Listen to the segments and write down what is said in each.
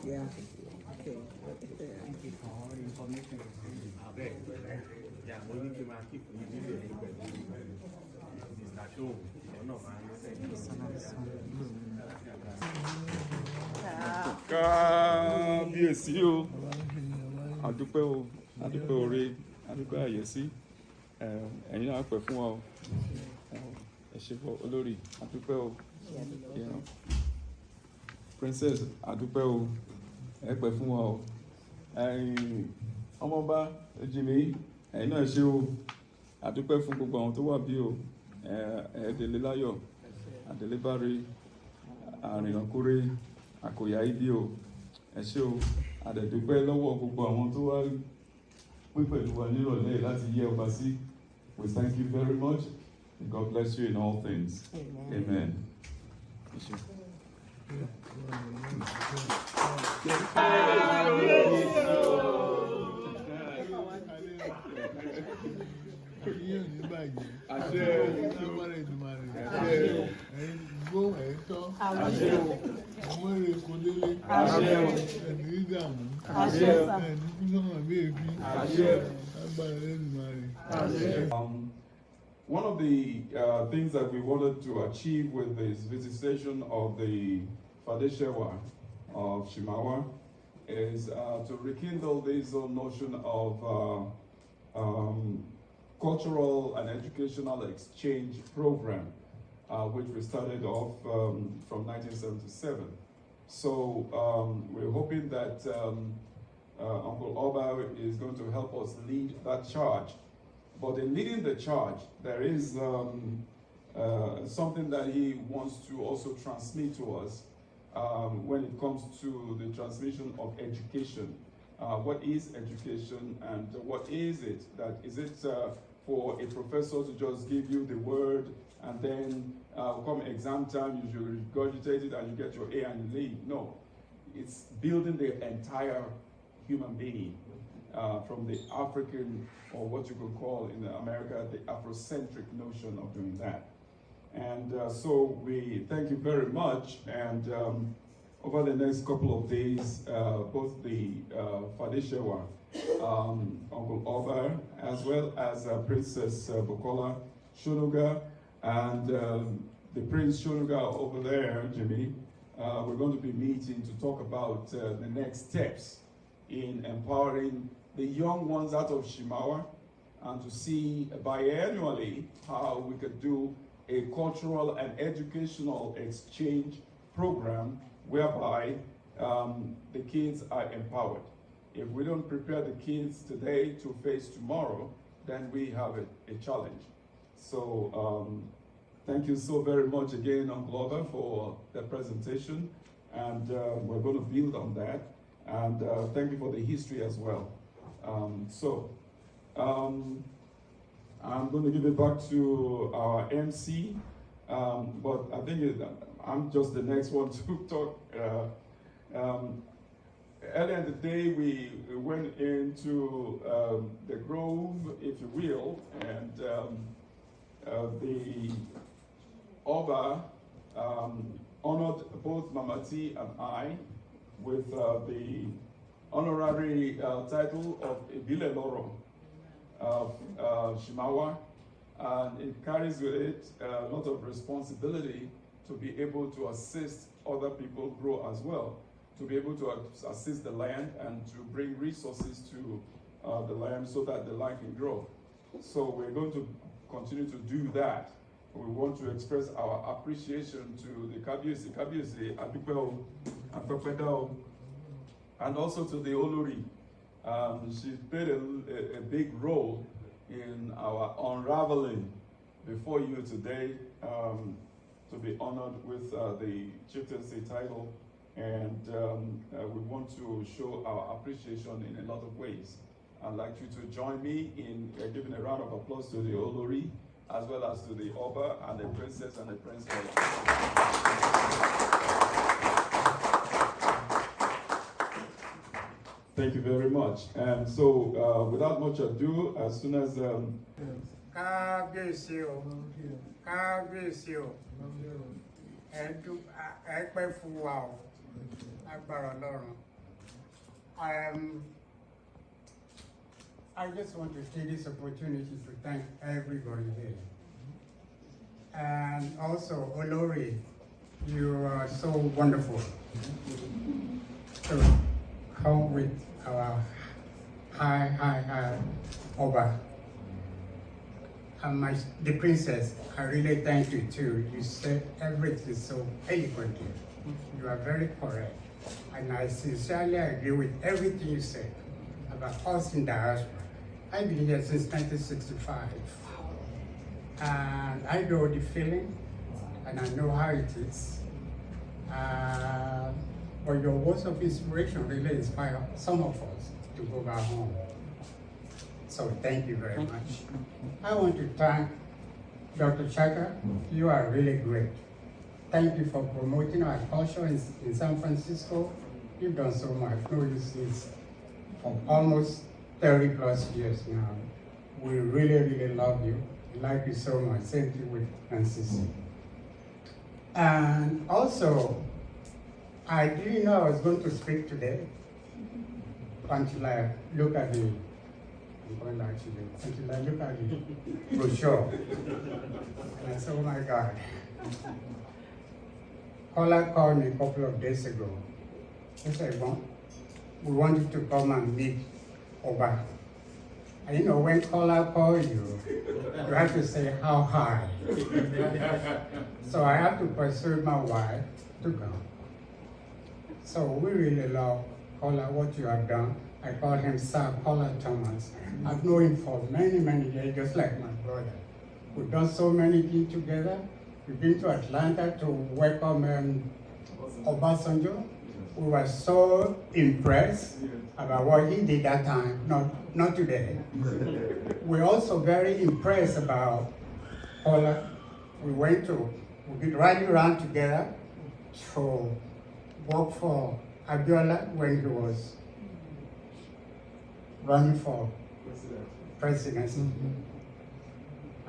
Yeah. Okay. Kábíyèsí o, àdúpẹ́ o, àdúpẹ́ oore, àdúpẹ́ àyẹ́sí, ẹ̀yin náà pẹ́ fún wa o, ẹ ṣé fún olórí, àdúpẹ́ o, princess, àdúpẹ́ o, ẹ pẹ́ fún wa o, ọmọọba Ejimi, ẹ̀yin náà ṣé o, àdúpẹ́ fún gbogbo àwọn tó wà bí o, ẹ̀ẹ́dẹ̀lẹ́ láyọ̀, àdẹ̀lẹ́ báre, àrìnàkórè, àkòyà ibi o, ẹ ṣé o, àdẹ̀dúpẹ́ lọ́wọ́ gbogbo àwọn tó wá pín pẹ̀lú wa nírọ̀lẹ́ láti yẹ ọba sí. We thank you very much. God bless you in all things. Amen. One of the things that we wanted to achieve with this visitation of the Fadeshewa of Shimawa is to rekindle this notion of cultural and educational exchange program, which we started off from 1977. So we're hoping that Uncle Oba is going to help us lead that charge. But in leading the charge, there is something that he wants to also transmit to us when it comes to the transmission of education. What is education and what is it? Is it for a professor to just give you the word and then come exam time, you should regurgitate it and you get your A and you leave? No, it's building the entire human being. From the African, or what you could call in America, the Afrocentric notion of doing that. And so we thank you very much. And over the next couple of days, both the Fadeshewa, Uncle Oba, as well as Princess Bukola Shonuga, and the Prince Shonuga over there, Jimmy, we're going to be meeting to talk about the next steps in empowering the young ones out of Shimawa, and to see biannually how we could do a cultural and educational exchange program whereby the kids are empowered. If we don't prepare the kids today to face tomorrow, then we have a challenge. So thank you so very much again, Uncle Oba, for the presentation, and we're going to build on that. And thank you for the history as well. I'm going to give it back to our MC, but I think I'm just the next one to talk. Earlier in the day, we went into the Grove, if you will, and the Oba honored both Mamati and I with the honorary title of Ibile Loro of Shimawa, and it carries with it a lot of responsibility to be able to assist other people grow as well, to be able to assist the land and to bring resources to the land so that the land can grow. So we're going to continue to do that. We want to express our appreciation to the Kabiyesi, Adupeo, Atopedao, and also to the Olori. She played a big role in our unraveling before you today, to be honored with the chieftaincy title. And we want to show our appreciation in a lot of ways. I'd like you to join me in giving a round of applause to the Olori, as well as to the Oba and the Princess and the Prince. Thank you very much. And so, without much ado, as soon as I just want to take this opportunity to thank everybody here. And also, Olori, you are so wonderful to come with our high Oba. And the princess, I really thank you too. You said everything so eloquently. You are very correct. And I sincerely agree with everything you said about us in diaspora. I've been here since 1965. And I know the feeling, and I know how it is. But your words of inspiration really inspire some of us to go back home. So thank you very much. I want to thank Dr. Chaka. You are really great. Thank you for promoting our culture in San Francisco. You've done so much. No, this is for almost 30 plus years now. We really love you. We like you so much. Same thing with NCC. And also, I didn't know I was going to speak today until I look at the, I'm going back to the, until I look at the brochure. And I said, oh my God. Kola called me a couple of days ago. He said, we want you to come and meet Oba. And you know, when Kola called you, you have to say how high. So I have to persuade my wife to come. So we really love Kola, what you have done. I call him Sir Kola Thomas. I've known him for many years, just like my brother. We've done so many things together. We've been to Atlanta to welcome Obasanjo. We were so impressed about what he did that time, not today. We're also very impressed about Kola. We did rally around together to work for Abiola when he was running for presidency.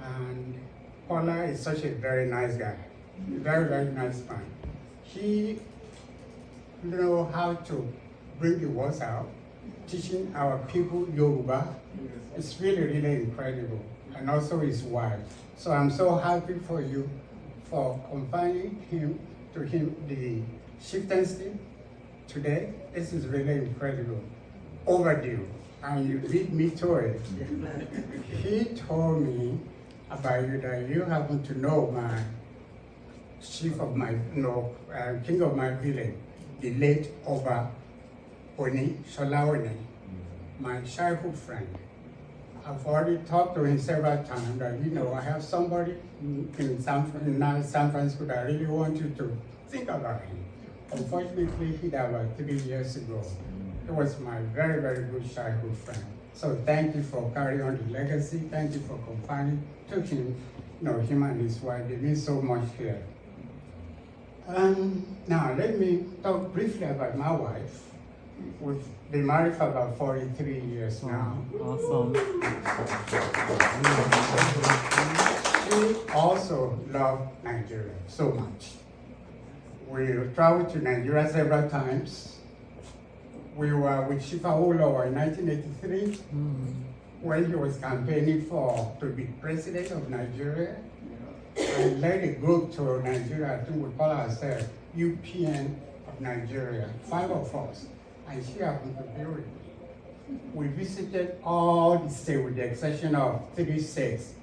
And Kola is such a very nice guy, very nice man. He knows how to bring the words out, teaching our people Yoruba. It's really incredible. And also his wife. So I'm so happy for you for confining the chieftaincy today. This is really incredible. Overdue. And you beat me to it. He told me about you that you happen to know my chief of my, king of my village, the late Oba Oni, Shola Oni, my childhood friend. I've already talked to him several times that, I have somebody in San Francisco that I really want you to think about him. Unfortunately, he died about 3 years ago. He was my very good childhood friend. So thank you for carrying on the legacy. Thank you for confining to him, him and his wife. They mean so much here. Now let me talk briefly about my wife. We've been married for about 43 years now. Awesome. She also loved Nigeria so much. We traveled to Nigeria several times. We were with Shifa Olowo in 1983 when he was campaigning to be president of Nigeria. I led a group to Nigeria. I think we call ourselves UPN of Nigeria, 5 of us. And she happened to be with me. We visited all the states with the exception of 3 states,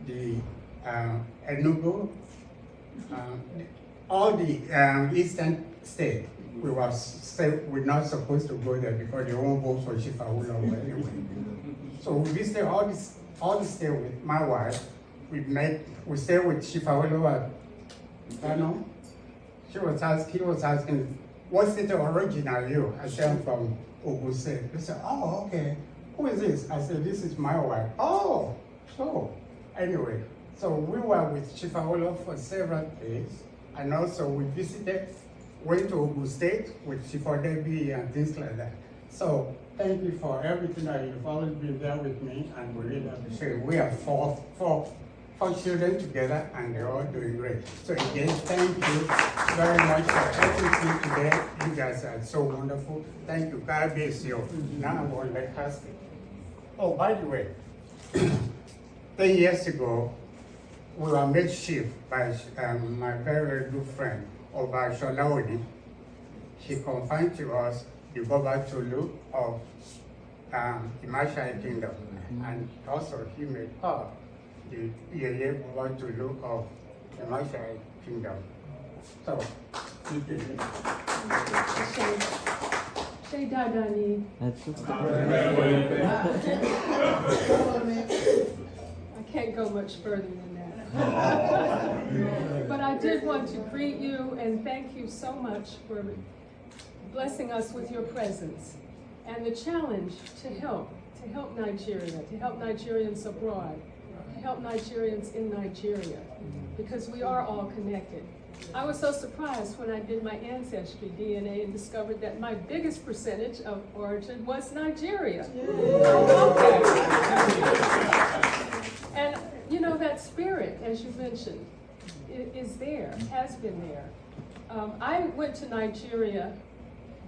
the Enugu, all the eastern states. We're not supposed to go there because they won't vote for Shifa Olowo anyway. So we visited all the states with my wife. We stayed with Shifa Olowo at Kano. He was asking, what state of origin are you? I said, I'm from Ogun State. He said, oh, okay. Who is this? I said, this is my wife. Oh, so anyway, so we were with Shifa Olowo for several days. And also we went to Ogun State with Shifa Debi and things like that. So thank you for everything that you've always been there with me, and we really appreciate it. We are four 4 children together, and they're all doing great. So again, thank you very much for everything today. You guys are so wonderful. Thank you. God bless you. Now I will let her speak. Oh, by the way, 10 years ago, we were made chief by my very, very good friend, Oba Sholaodi. He confined to us the Boba Tulu of the Mashai Kingdom. And also he made her the Yeye Boba Tulu of the Mashai Kingdom. So, Say Dadani. I can't go much further than that. But I did want to greet you and thank you so much for blessing us with your presence and the challenge to help Nigeria, to help Nigerians abroad, to help Nigerians in Nigeria, because we are all connected. I was so surprised when I did my ancestry DNA and discovered that my biggest percentage of origin was Nigeria. I love that. And you know, that spirit, as you mentioned, is there, has been there. I went to Nigeria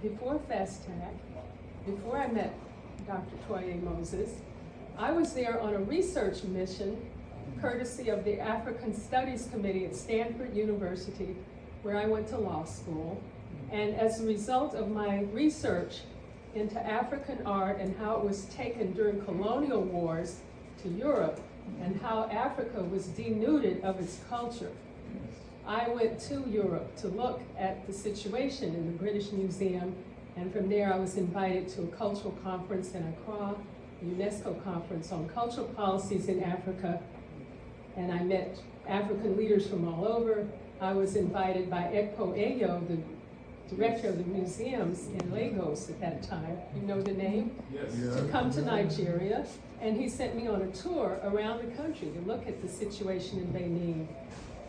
before FASTAC, before I met Dr. Toye Moses. I was there on a research mission courtesy of the African Studies Committee at Stanford University, where I went to law school. And as a result of my research into African art and how it was taken during colonial wars to Europe and how Africa was denuded of its culture, I went to Europe to look at the situation in the British Museum, and from there I was invited to a cultural conference in Accra, a UNESCO conference on cultural policies in Africa, and I met African leaders from all over. I was invited by Ekpo Eyo, the director of the museums in Lagos at that time, you know the name? Yes. To come to Nigeria, and he sent me on a tour around the country to look at the situation in Benin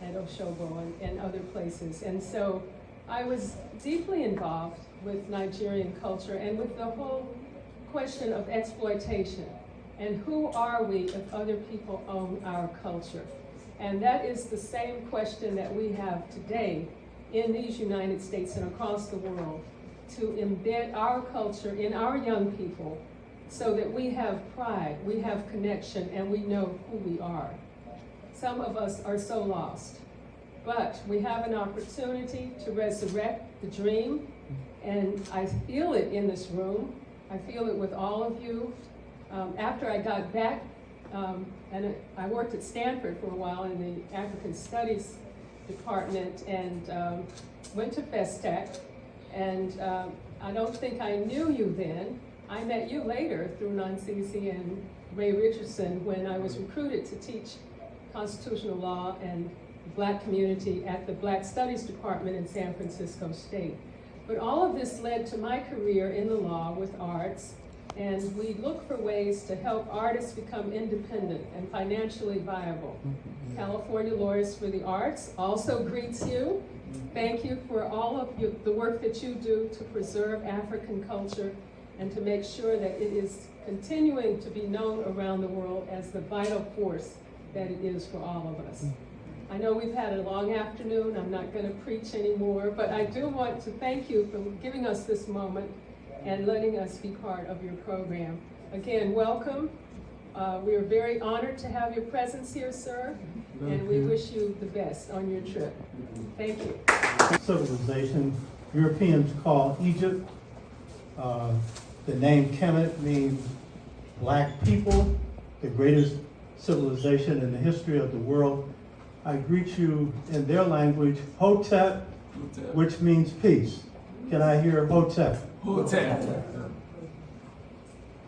and Oshobo and other places. And so I was deeply involved with Nigerian culture and with the whole question of exploitation. And who are we if other people own our culture? And that is the same question that we have today in these United States and across the world, to embed our culture in our young people so that we have pride, we have connection, and we know who we are. Some of us are so lost, but we have an opportunity to resurrect the dream, and I feel it in this room. I feel it with all of you. After I got back, and I worked at Stanford for a while in the African Studies department, and went to FESTAC, and I don't think I knew you then. I met you later through Nansisi and Ray Richardson when I was recruited to teach constitutional law and Black community at the Black Studies Department in San Francisco State. But all of this led to my career in the law with arts, and we look for ways to help artists become independent and financially viable. California Lawyers for the Arts also greets you. Thank you for all of the work that you do to preserve African culture and to make sure that it is continuing to be known around the world as the vital force that it is for all of us. I know we've had a long afternoon. I'm not going to preach anymore, but I do want to thank you for giving us this moment and letting us be part of your program. Again, welcome. We are very honored to have your presence here, sir, and we wish you the best on your trip. Thank you. Civilization, Europeans call Egypt. The name Kemet means black people, the greatest civilization in the history of the world. I greet you in their language, Hotep, which means peace. Can I hear Hotep? Hotep.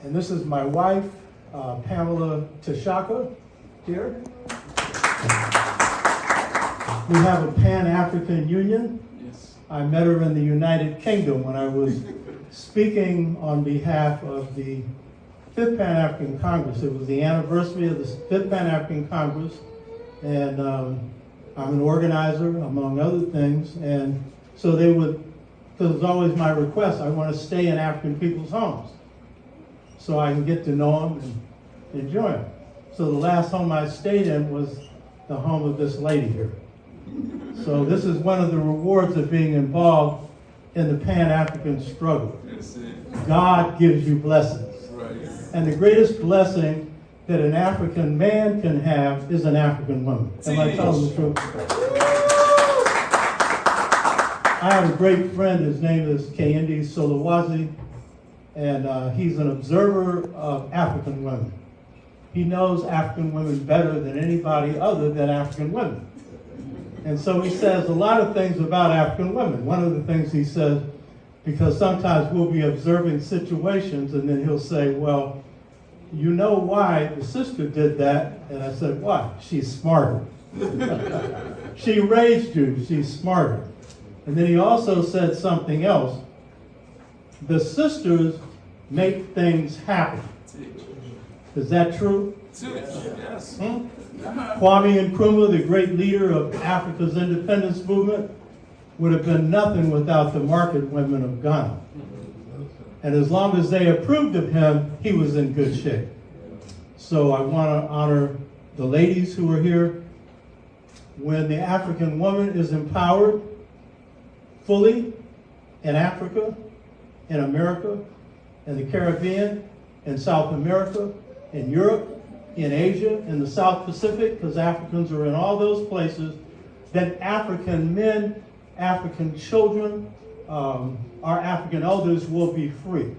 And this is my wife, Pamela Tashaka, here. We have a Pan-African Union. Yes. I met her in the United Kingdom when I was speaking on behalf of the 5th Pan-African Congress. It was the anniversary of the 5th Pan-African Congress, and I'm an organizer, among other things, and so they would, because it's always my request, I want to stay in African people's homes so I can get to know them and enjoy them. So the last home I stayed in was the home of this lady here. So this is one of the rewards of being involved in the Pan-African struggle. God gives you blessings. And the greatest blessing that an African man can have is an African woman. Am I telling the truth? I have a great friend, his name is Kendi Solowazi, and he's an observer of African women. He knows African women better than anybody other than African women. And so he says a lot of things about African women. One of the things he says, because sometimes we'll be observing situations and then he'll say, well, you know why the sister did that? And I said, why? She's smarter. She raised you, she's smarter. And then he also said something else. The sisters make things happen. Is that true? Yes. Kwame Nkrumah, the great leader of Africa's independence movement, would have been nothing without the market women of Ghana. And as long as they approved of him, he was in good shape. So I want to honor the ladies who are here. When the African woman is empowered fully in Africa, in America, in the Caribbean, in South America, in Europe, in Asia, in the South Pacific, because Africans are in all those places, then African men, African children, our African elders will be free.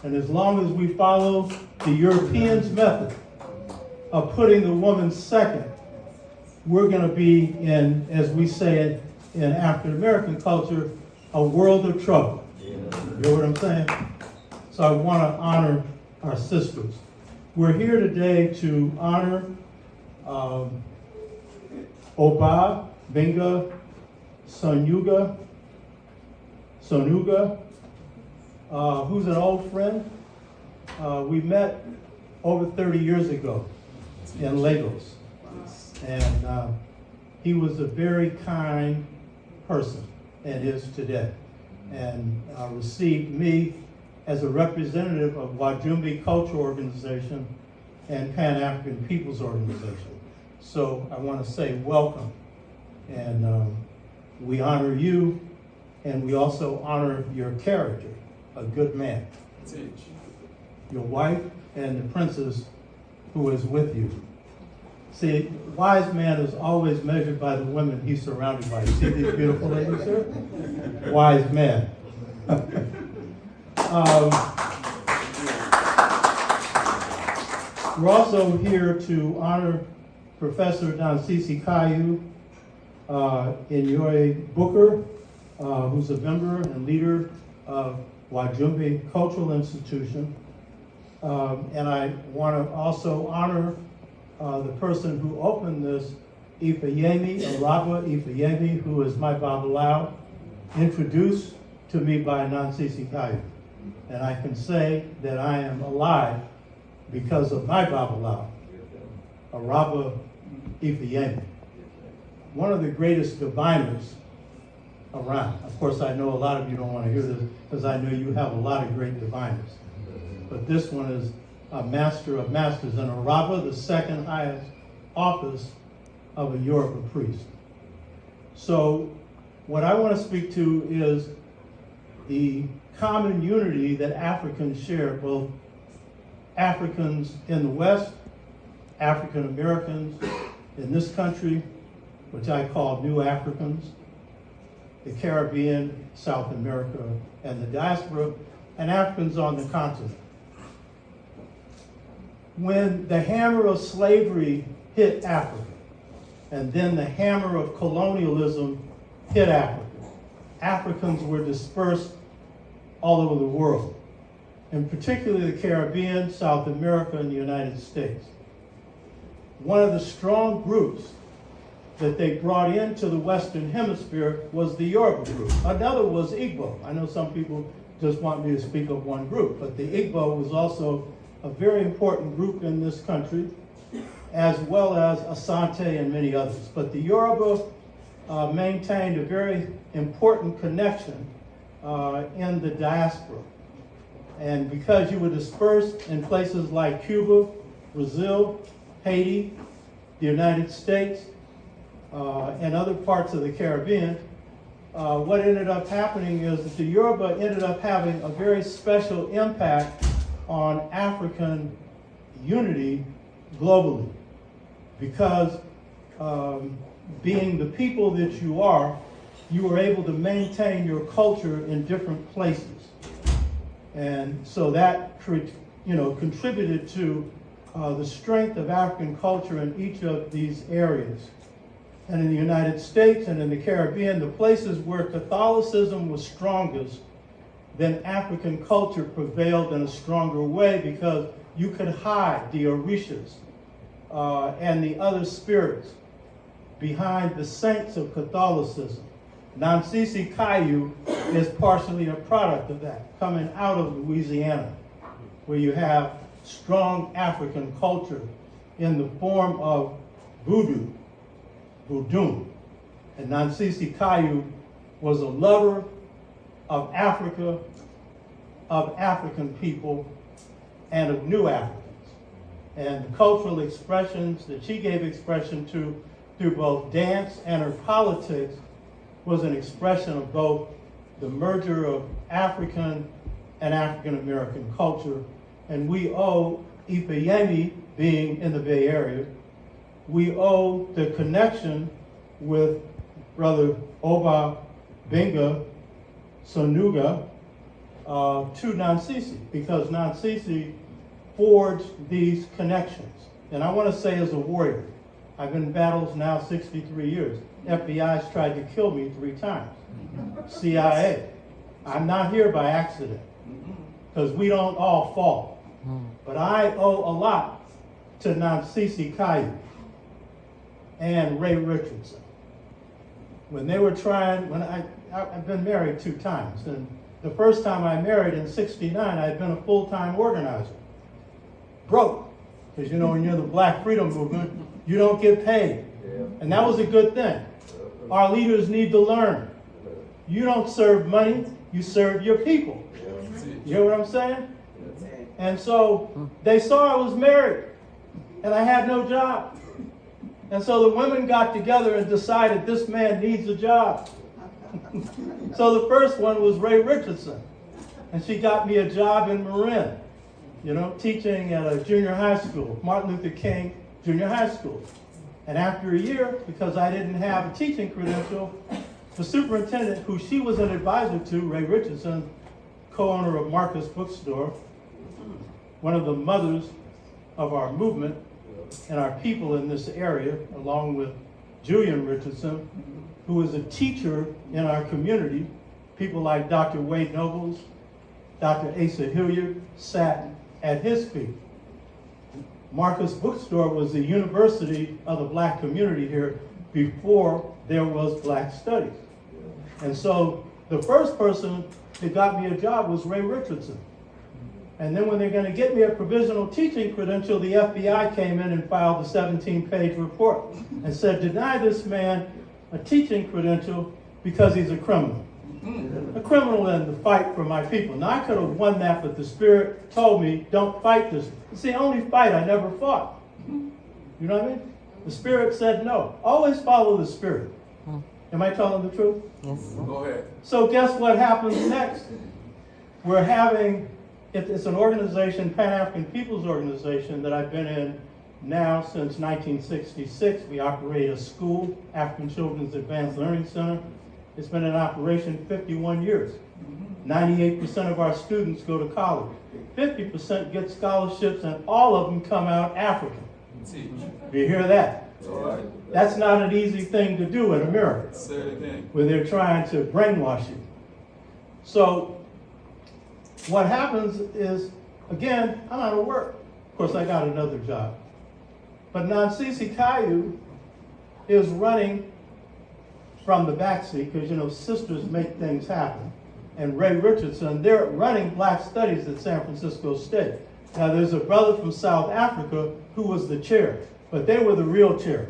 And as long as we follow the Europeans' method of putting the woman second, we're going to be in, as we say in African American culture, a world of trouble. You know what I'm saying? So I want to honor our sisters. We're here today to honor Oba Benga Sonuga, who's an old friend. We met over 30 years ago in Lagos. And he was a very kind person and is today. And received me as a representative of Wajumbi Culture Organization and Pan-African Peoples Organization. So I want to say welcome. And we honor you, and we also honor your character, a good man. Your wife and the princess who is with you. See, wise man is always measured by the women he's surrounded by. You see these beautiful ladies here? Wise man. We're also here to honor Professor Dansisi Kayu, Inyoye Booker, who's a member and leader of Wajumbi Cultural Institution. And I want to also honor the person who opened this, Ifeyemi, Araba Ifeyemi, who is my Babalawo, introduced to me by Nansisi Kayu. And I can say that I am alive because of my Babalawo, Araba Ifeyemi. One of the greatest diviners around. Of course, I know a lot of you don't want to hear this because I know you have a lot of great diviners. But this one is a master of masters, and Araba, the second highest office of a Yoruba priest. So what I want to speak to is the common unity that Africans share, both Africans in the West, African Americans in this country, which I call New Africans, the Caribbean, South America, and the diaspora, and Africans on the continent. When the hammer of slavery hit Africa, and then the hammer of colonialism hit Africa, Africans were dispersed all over the world, and particularly the Caribbean, South America, and the United States. One of the strong groups that they brought into the Western Hemisphere was the Yoruba group. Another was Igbo. I know some people just want me to speak of one group, but the Igbo was also a very important group in this country, as well as Asante and many others. But the Yoruba maintained a very important connection in the diaspora. And because you were dispersed in places like Cuba, Brazil, Haiti, the United States, and other parts of the Caribbean, what ended up happening is that the Yoruba ended up having a very special impact on African unity globally. Because being the people that you are, you were able to maintain your culture in different places. And so that contributed to the strength of African culture in each of these areas. And in the United States and in the Caribbean, the places where Catholicism was strongest, then African culture prevailed in a stronger way because you could hide the Orishas and the other spirits behind the saints of Catholicism. Nansisi Kayu is partially a product of that, coming out of Louisiana, where you have strong African culture in the form of voodoo. And Nansisi Kayu was a lover of Africa, of African people, and of new Africans. And the cultural expressions that she gave expression to through both dance and her politics was an expression of both the merger of African and African American culture. And we owe Ifeyemi being in the Bay Area, we owe the connection with Brother Oba Benga Sonuga to Nansisi, because Nansisi forged these connections. And I want to say, as a warrior, I've been in battles now 63 years. FBI's tried to kill me 3 times. CIA. I'm not here by accident, because we don't all fall. But I owe a lot to Nansisi Kayu and Ray Richardson. When they were trying, I've been married 2 times, and the first time I married in '69, I had been a full-time organizer. Broke, because when you're in the Black Freedom Movement, you don't get paid. And that was a good thing. Our leaders need to learn. You don't serve money, you serve your people. You hear what I'm saying? And so they saw I was married and I had no job. And so the women got together and decided this man needs a job. So the first one was Ray Richardson. And she got me a job in Marin, teaching at a junior high school, Martin Luther King Junior High School. And after a year, because I didn't have a teaching credential, the superintendent, who she was an advisor to, Ray Richardson, co-owner of Marcus Bookstore, one of the mothers of our movement and our people in this area, along with Julian Richardson, who was a teacher in our community. People like Dr. Wade Nobles, Dr. Asa Hilliard sat at his feet. Marcus Bookstore was the university of the black community here before there was black studies. And so the first person that got me a job was Ray Richardson. And then when they're going to get me a provisional teaching credential, the FBI came in and filed a 17-page report and said, deny this man a teaching credential because he's a criminal. A criminal in the fight for my people. Now, I could have won that, but the Spirit told me, don't fight this. It's the only fight I never fought. You know what I mean? The Spirit said no. Always follow the Spirit. Am I telling the truth? Yes. Go ahead. So guess what happens next? We're having, it's an organization, Pan-African People's Organization, that I've been in now since 1966. We operate a school, African Children's Advanced Learning Center. It's been in operation 51 years. 98% of our students go to college. 50% get scholarships, and all of them come out African. Do you hear that? That's not an easy thing to do in America, where they're trying to brainwash you. So what happens is, again, I'm out of work. Of course, I got another job. But Nansisi Kayu is running from the backseat, because sisters make things happen. And Ray Richardson, they're running black studies at San Francisco State. Now there's a brother from South Africa who was the chair, but they were the real chair.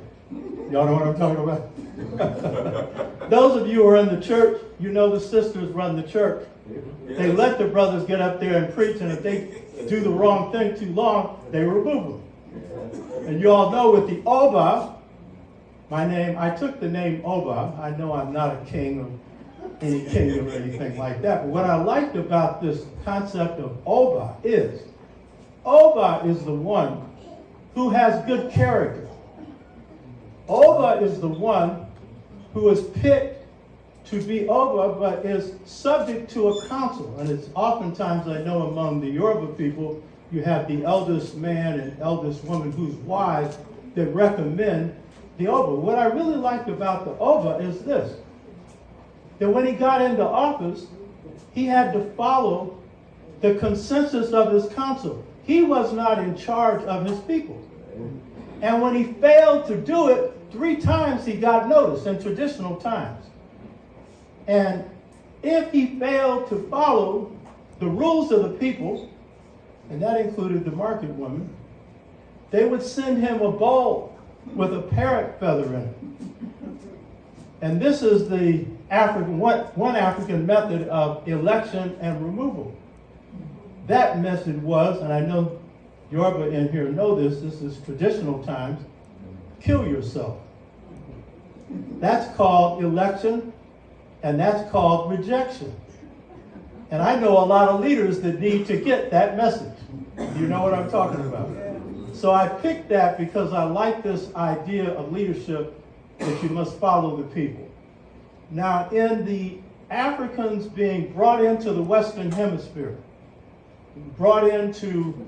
Y'all know what I'm talking about? Those of you who are in the church, the sisters run the church. They let the brothers get up there and preach, and if they do the wrong thing too long, they remove them. And you all know with the Oba, I took the name Oba. I know I'm not a king of any kingdom or anything like that. But what I liked about this concept of Oba is the one who has good character. Oba is the one who is picked to be Oba, but is subject to a council. And it's oftentimes, I know among the Yoruba people, you have the eldest man and eldest woman who's wise that recommend the Oba. What I really liked about the Oba is this, that when he got into office, he had to follow the consensus of his council. He was not in charge of his people. And when he failed to do it, 3 times he got noticed in traditional times. And if he failed to follow the rules of the people, and that included the market woman, they would send him a bowl with a parrot feather in it. And this is the one African method of election and removal. That method was, and I know Yoruba in here know this is traditional times, kill yourself. That's called election, and that's called rejection. And I know a lot of leaders that need to get that message. You know what I'm talking about. So I picked that because I like this idea of leadership that you must follow the people. Now, in the Africans being brought into the Western Hemisphere, brought into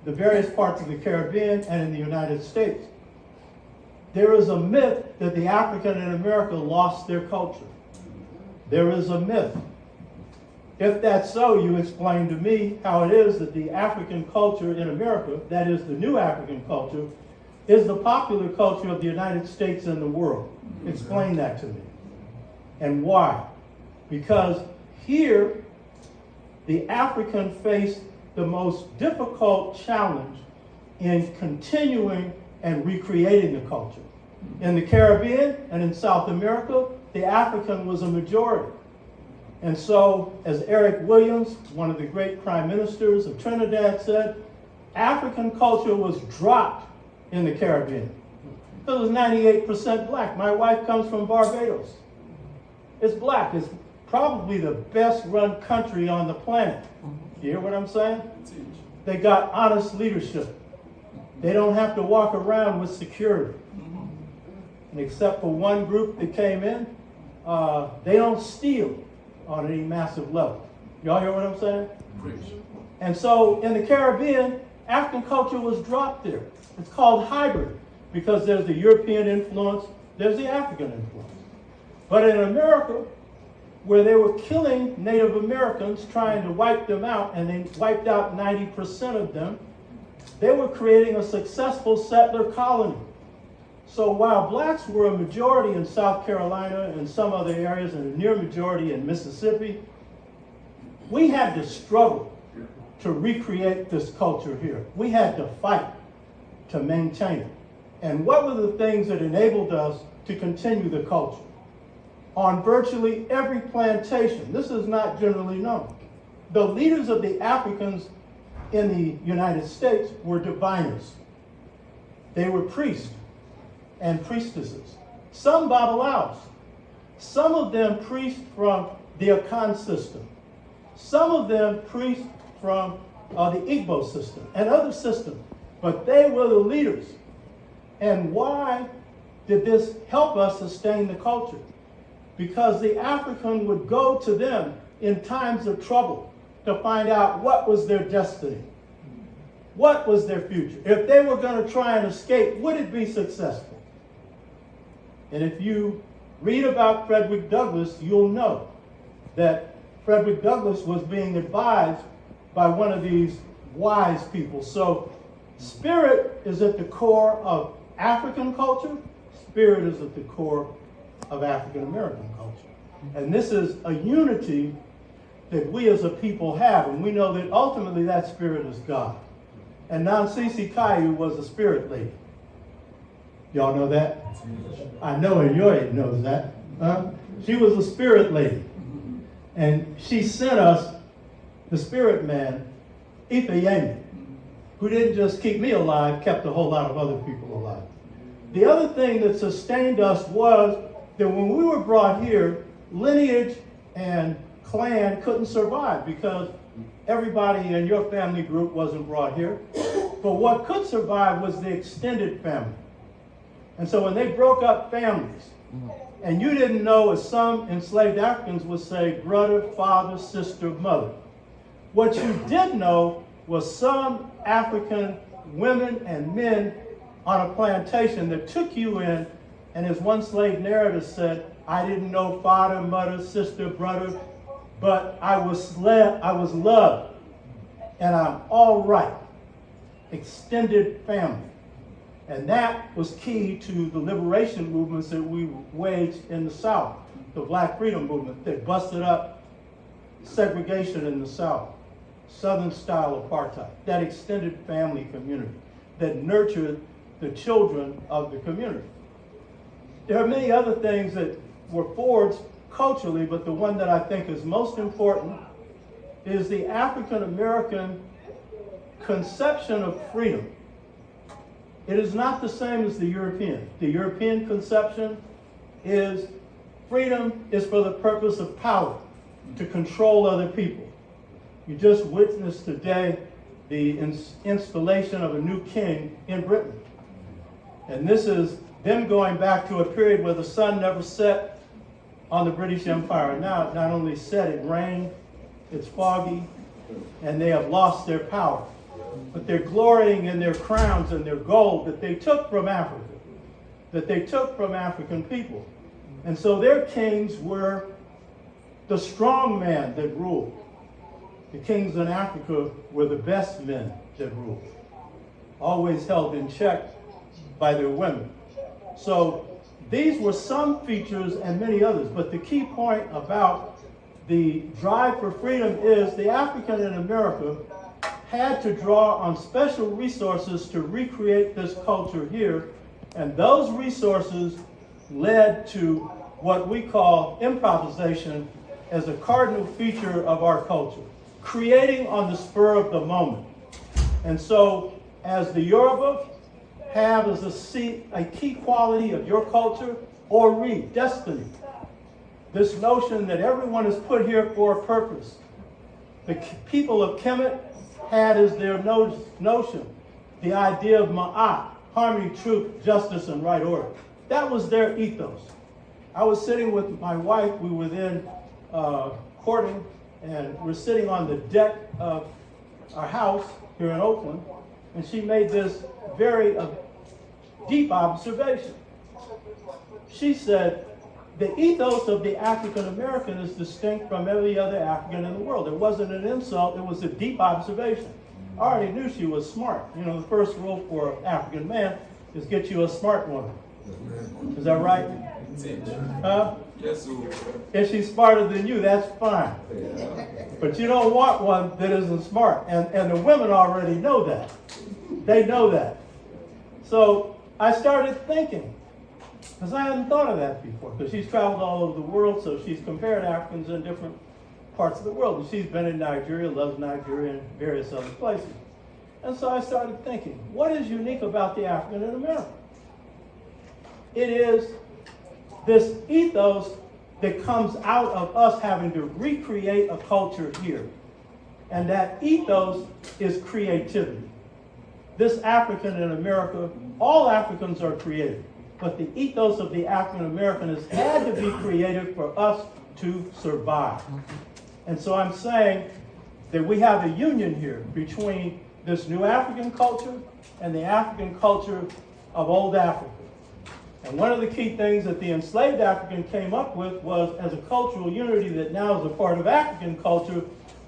the various parts of the Caribbean and in the United States, there is a myth that the African in America lost their culture. There is a myth. If that's so, you explain to me how it is that the African culture in America, that is the new African culture, is the popular culture of the United States and the world. Explain that to me. And why? Because here, the African faced the most difficult challenge in continuing and recreating the culture. In the Caribbean and in South America, the African was a majority. And so, as Eric Williams, one of the great prime ministers of Trinidad, said, African culture was dropped in the Caribbean. It was 98% black. My wife comes from Barbados. It's black. It's probably the best run country on the planet. You hear what I'm saying? They got honest leadership. They don't have to walk around with security. And except for one group that came in, they don't steal on any massive level. Y'all hear what I'm saying? And so in the Caribbean, African culture was dropped there. It's called hybrid because there's the European influence, there's the African influence. But in America, where they were killing Native Americans, trying to wipe them out, and they wiped out 90% of them, they were creating a successful settler colony. So while blacks were a majority in South Carolina and some other areas and a near majority in Mississippi, we had to struggle to recreate this culture here. We had to fight to maintain it. And what were the things that enabled us to continue the culture? On virtually every plantation, this is not generally known, the leaders of the Africans in the United States were diviners. They were priests and priestesses. Some Babalaos. Some of them priests from the Akan system. Some of them priests from the Igbo system and other systems. But they were the leaders. And why did this help us sustain the culture? Because the African would go to them in times of trouble to find out what was their destiny. What was their future? If they were going to try and escape, would it be successful? And if you read about Frederick Douglass, you'll know that Frederick Douglass was being advised by one of these wise people. So spirit is at the core of African culture. Spirit is at the core of African American culture. And this is a unity that we as a people have. And we know that ultimately that spirit is God. And Nansisi Kayu was a spirit lady. Y'all know that? I know Ayoye knows that. She was a spirit lady. And she sent us the spirit man, Ifeyemi. who didn't just keep me alive, kept a whole lot of other people alive. The other thing that sustained us was that when we were brought here, lineage and clan couldn't survive because everybody in your family group wasn't brought here. But what could survive was the extended family. And so when they broke up families, and you didn't know, as some enslaved Africans would say, brother, father, sister, mother. What you did know was some African women and men on a plantation that took you in, and as one slave narrator said, I didn't know father, mother, sister, brother, but I was loved, and I'm all right. Extended family. And that was key to the liberation movements that we waged in the South, the Black Freedom Movement that busted up segregation in the South, Southern style apartheid, that extended family community that nurtured the children of the community. There are many other things that were forged culturally, but the one that I think is most important is the African American conception of freedom. It is not the same as the European. The European conception is freedom is for the purpose of power, to control other people. You just witnessed today the installation of a new king in Britain. And this is them going back to a period where the sun never set on the British Empire. And now it not only set, it rained, it's foggy, and they have lost their power. But they're glorying in their crowns and their gold that they took from Africa, that they took from African people. And so their kings were the strong man that ruled. The kings in Africa were the best men that ruled, always held in check by their women. So these were some features and many others, but the key point about the drive for freedom is the African in America had to draw on special resources to recreate this culture here, and those resources led to what we call improvisation as a cardinal feature of our culture, creating on the spur of the moment. And so, as the Yoruba have as a key quality of your culture, ori, destiny, this notion that everyone is put here for a purpose. The people of Kemet had as their notion the idea of ma'at, harmony, truth, justice, and right order. That was their ethos. I was sitting with my wife, we were then courting, and we're sitting on the deck of our house here in Oakland, and she made this very deep observation. She said, the ethos of the African American is distinct from every other African in the world. It wasn't an insult, it was a deep observation. I already knew she was smart. You know, the first rule for an African man is get you a smart woman. Is that right? Yes, sir. If she's smarter than you, that's fine. But you don't want one that isn't smart. And the women already know that. They know that. So I started thinking, because I hadn't thought of that before, because she's traveled all over the world, so she's compared Africans in different parts of the world. And she's been in Nigeria, loves Nigeria, and various other places. And so I started thinking, what is unique about the African in America? It is this ethos that comes out of us having to recreate a culture here. And that ethos is creativity. This African in America, all Africans are creative, but the ethos of the African American has had to be creative for us to survive. And so I'm saying that we have a union here between this new African culture and the African culture of old Africa. And one of the key things that the enslaved African came up with was, as a cultural unity that now is a part of African culture,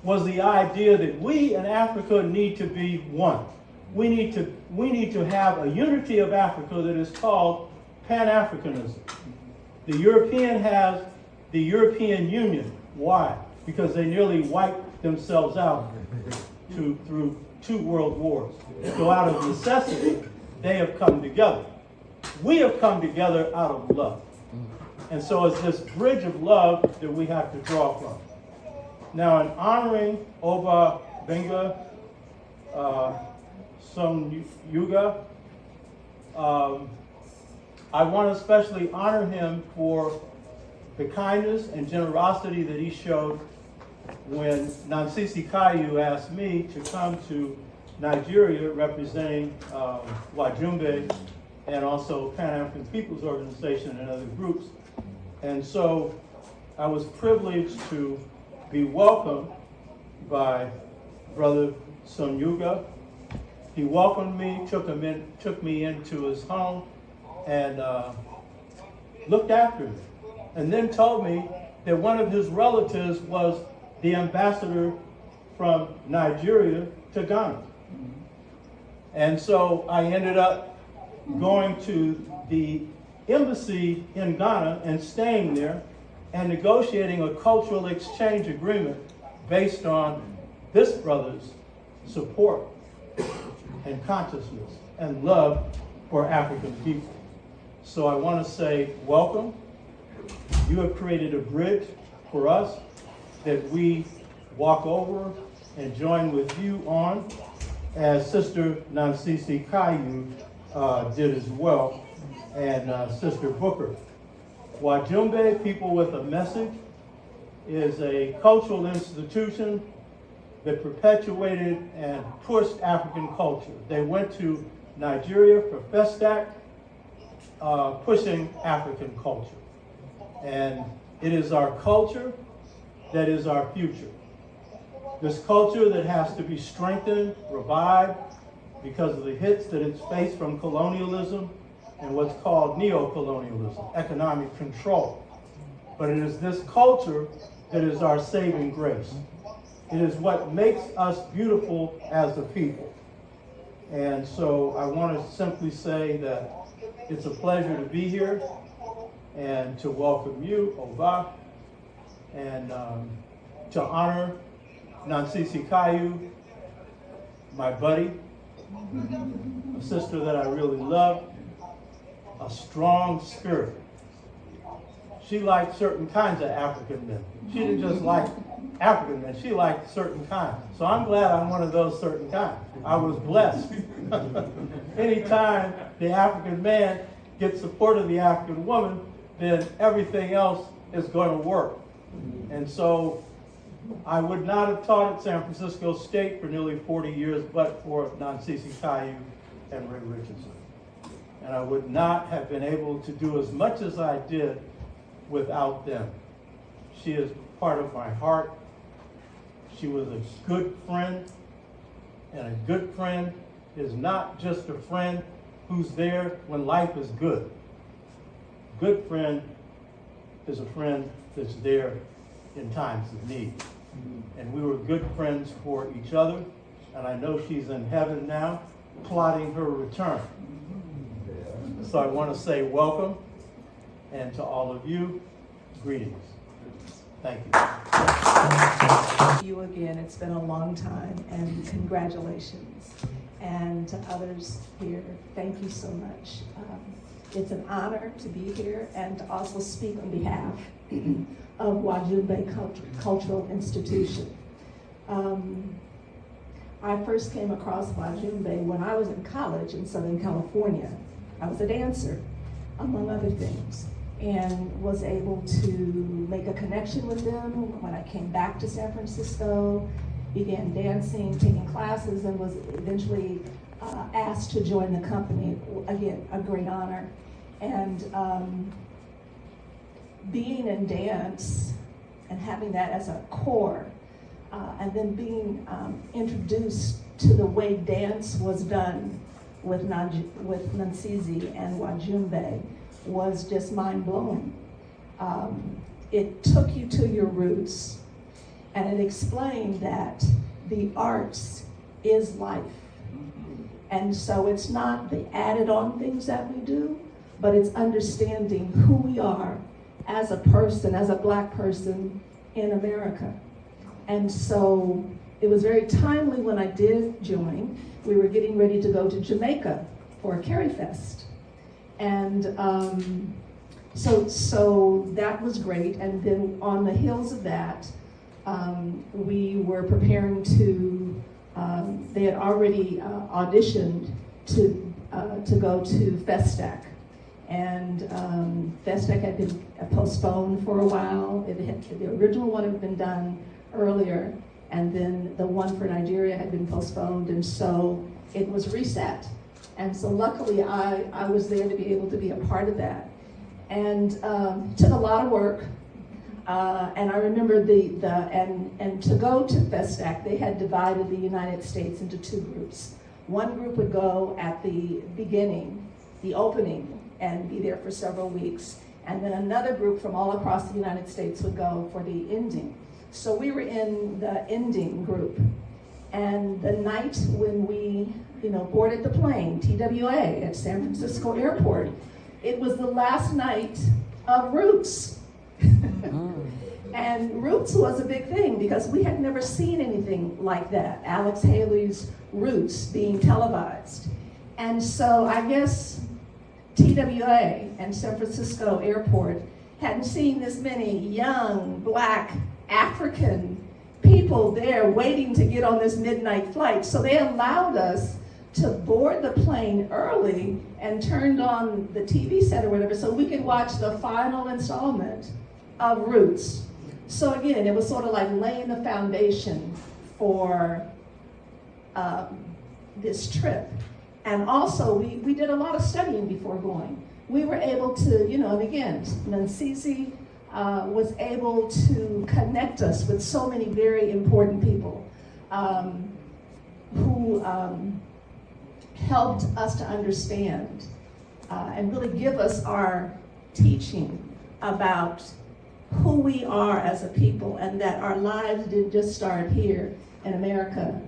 was the idea that we in Africa need to be one. We need to have a unity of Africa that is called Pan-Africanism. The European has the European Union. Why? Because they nearly wiped themselves out through 2 world wars. So out of necessity, they have come together. We have come together out of love. And so it's this bridge of love that we have to draw from. Now, in honoring Oba Benga, Sung Yuga. I want to especially honor him for the kindness and generosity that he showed when Nansisi Kayu asked me to come to Nigeria representing Wajumbe and also Pan-African People's Organization and other groups. And so I was privileged to be welcomed by Brother Sun Yuga. He welcomed me, took me into his home, and looked after me. And then told me that one of his relatives was the ambassador from Nigeria to Ghana. And so I ended up going to the embassy in Ghana and staying there and negotiating a cultural exchange agreement based on this brother's support and consciousness and love for African people. So I want to say welcome. You have created a bridge for us that we walk over and join with you on, as Sister Nansisi Kayu did as well, and Sister Booker. Wajumbe, People with a Message, is a cultural institution that perpetuated and pushed African culture. They went to Nigeria for Festac, pushing African culture. And it is our culture that is our future. This culture that has to be strengthened, revived, because of the hits that it's faced from colonialism and what's called neo-colonialism, economic control. But it is this culture that is our saving grace. It is what makes us beautiful as a people. And so I want to simply say that it's a pleasure to be here and to welcome you, Oba, and to honor Nansisi Kayu, my buddy, a sister that I really love, a strong spirit. She liked certain kinds of African men. She didn't just like African men, she liked certain kinds. So I'm glad I'm one of those certain kinds. I was blessed. Anytime the African man gets support of the African woman, then everything else is going to work. And so I would not have taught at San Francisco State for nearly 40 years, but for Nansisi Kayu and Ray Richardson. And I would not have been able to do as much as I did without them. She is part of my heart. She was a good friend, and a good friend is not just a friend who's there when life is good. Good friend is a friend that's there in times of need. And we were good friends for each other, and I know she's in heaven now, plotting her return. So I want to say welcome, and to all of you, greetings. Thank you. Thank you again. It's been a long time, and congratulations. And to others here, thank you so much. It's an honor to be here and to also speak on behalf of Wajumbe Cultural Institution. I first came across Wajumbe when I was in college in Southern California. I was a dancer, among other things, and was able to make a connection with them when I came back to San Francisco, began dancing, taking classes, and was eventually asked to join the company. Again, a great honor. And being in dance and having that as a core, and then being introduced to the way dance was done with Nansisi and Wajumbe was just mind-blowing. It took you to your roots, and it explained that the arts is life. And so it's not the added on things that we do, but it's understanding who we are as a person, as a Black person in America. And so it was very timely when I did join. We were getting ready to go to Jamaica for a Carry Fest. And so that was great. And then on the heels of that, we were preparing to They had already auditioned to go to Festac. And Festac had been postponed for a while. The original one had been done earlier, and then the one for Nigeria had been postponed, and so it was reset. And so luckily I was there to be able to be a part of that. And took a lot of work. And I remember and to go to Festac, they had divided the United States into two groups. One group would go at the beginning, the opening, and be there for several weeks. And then another group from all across the United States would go for the ending. So we were in the ending group. And the night when we, boarded the plane, TWA, at San Francisco Airport, it was the last night of Roots. And Roots was a big thing because we had never seen anything like that. Alex Haley's Roots being televised. And so I guess TWA and San Francisco Airport hadn't seen this many young, Black, African people there waiting to get on this midnight flight. So they allowed us to board the plane early and turned on the TV set or whatever so we could watch the final installment of Roots. So again, it was sort of like laying the foundation for this trip. And also, we did a lot of studying before going. We were able to, and again, Nansisi was able to connect us with so many very important people who helped us to understand and really give us our teaching about who we are as a people and that our lives didn't just start here in America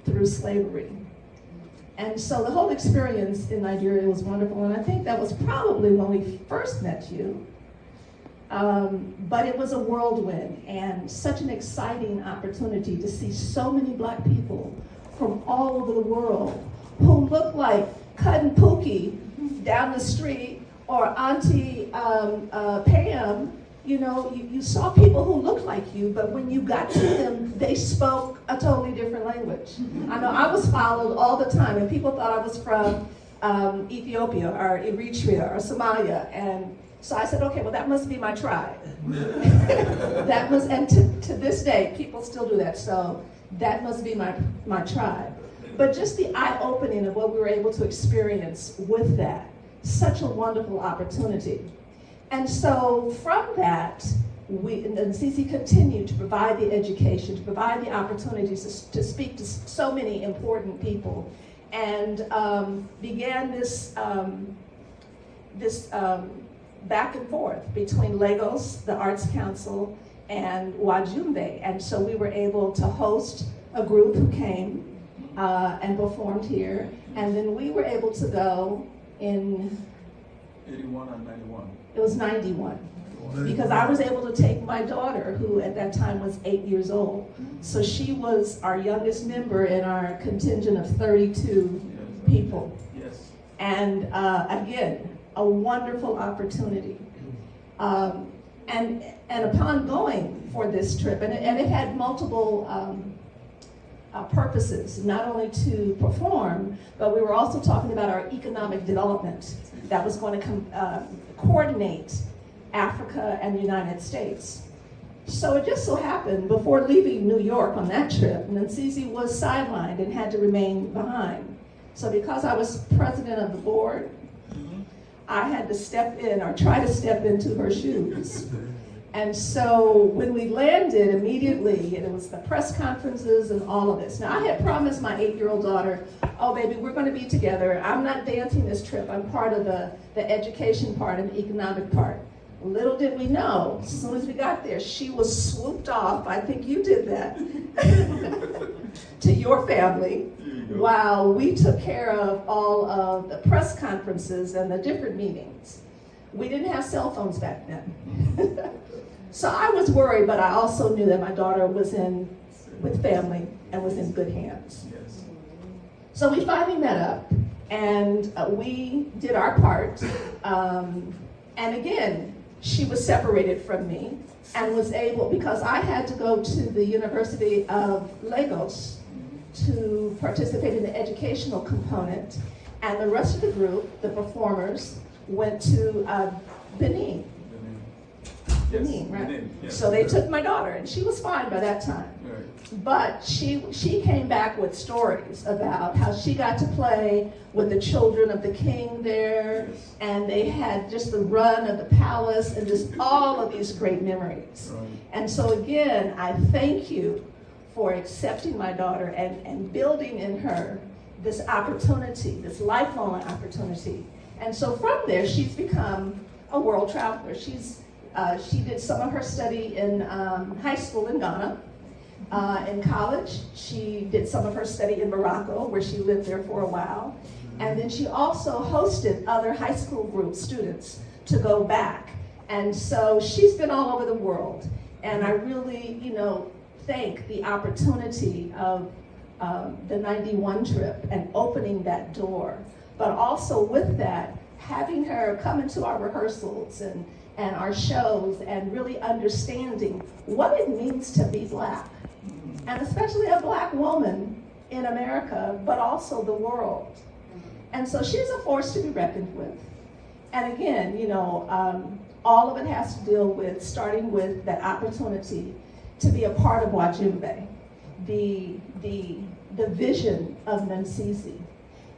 through slavery. And so the whole experience in Nigeria was wonderful, and I think that was probably when we first met you. But it was a whirlwind and such an exciting opportunity to see so many Black people from all over the world who looked like Cousin Pookie down the street or Auntie Pam. You saw people who looked like you, but when you got to them, they spoke a totally different language. I know I was followed all the time, and people thought I was from Ethiopia or Eritrea or Somalia, and so I said, okay, well, that must be my tribe. And to this day, people still do that, so that must be my tribe. But just the eye-opening of what we were able to experience with that, such a wonderful opportunity. And so from that, Nansisi continued to provide the education, to provide the opportunities to speak to so many important people, and began this back and forth between Lagos, the Arts Council, and Wajumbe. And so we were able to host a group who came and performed here, and then we were able to go in 81 and 91. It was 91. Because I was able to take my daughter, who at that time was 8 years old. So she was our youngest member in our contingent of 32 people. Yes. And again, a wonderful opportunity. And upon going for this trip, and it had multiple purposes, not only to perform, but we were also talking about our economic development that was going to coordinate Africa and the United States. So it just so happened, before leaving New York on that trip, Nansisi was sidelined and had to remain behind. So because I was president of the board, I had to step in, or try to step into her shoes. And so when we landed immediately, and it was the press conferences and all of this. Now I had promised my 8-year-old daughter, oh baby, we're gonna be together. I'm not dancing this trip. I'm part of the education part and the economic part. Little did we know, as soon as we got there, she was swooped off, I think you did that, to your family, while we took care of all of the press conferences and the different meetings. We didn't have cell phones back then. So I was worried, but I also knew that my daughter was with family and was in good hands. Yes. So we finally met up, and we did our part. And again, she was separated from me and was able, because I had to go to the University of Lagos to participate in the educational component, and the rest of the group, the performers, went to Benin. Benin, right? Benin, yes. So they took my daughter, and she was fine by that time. Right. But she came back with stories about how she got to play with the children of the king there, Yes. and they had just the run of the palace and just all of these great memories. Right. And so again, I thank you for accepting my daughter and building in her this opportunity, this lifelong opportunity. And so from there, she's become a world traveler. She did some of her study in high school in Ghana. In college, she did some of her study in Morocco, where she lived there for a while. And then she also hosted other high school group students to go back. And so she's been all over the world. And I really, thank the opportunity of the 91 trip and opening that door. But also with that, having her come into our rehearsals and our shows and really understanding what it means to be Black. And especially a Black woman in America, but also the world. And so she's a force to be reckoned with. And again, all of it has to deal with starting with that opportunity to be a part of Wajimbe, the vision of Nansisi,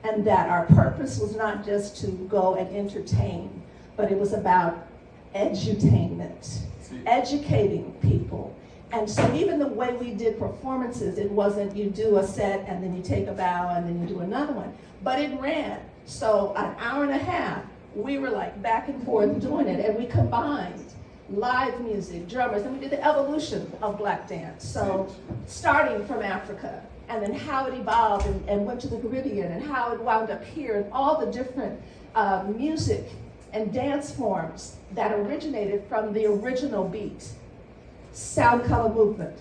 and that our purpose was not just to go and entertain, but it was about edutainment, educating people. And so even the way we did performances, it wasn't you do a set and then you take a bow and then you do another one, but it ran. So an hour and a half, we were like back and forth doing it, and we combined live music, drummers, and we did the evolution of Black dance. So starting from Africa, and then how it evolved and went to the Caribbean, and how it wound up here, and all the different music and dance forms that originated from the original beat. Sound, color, movement.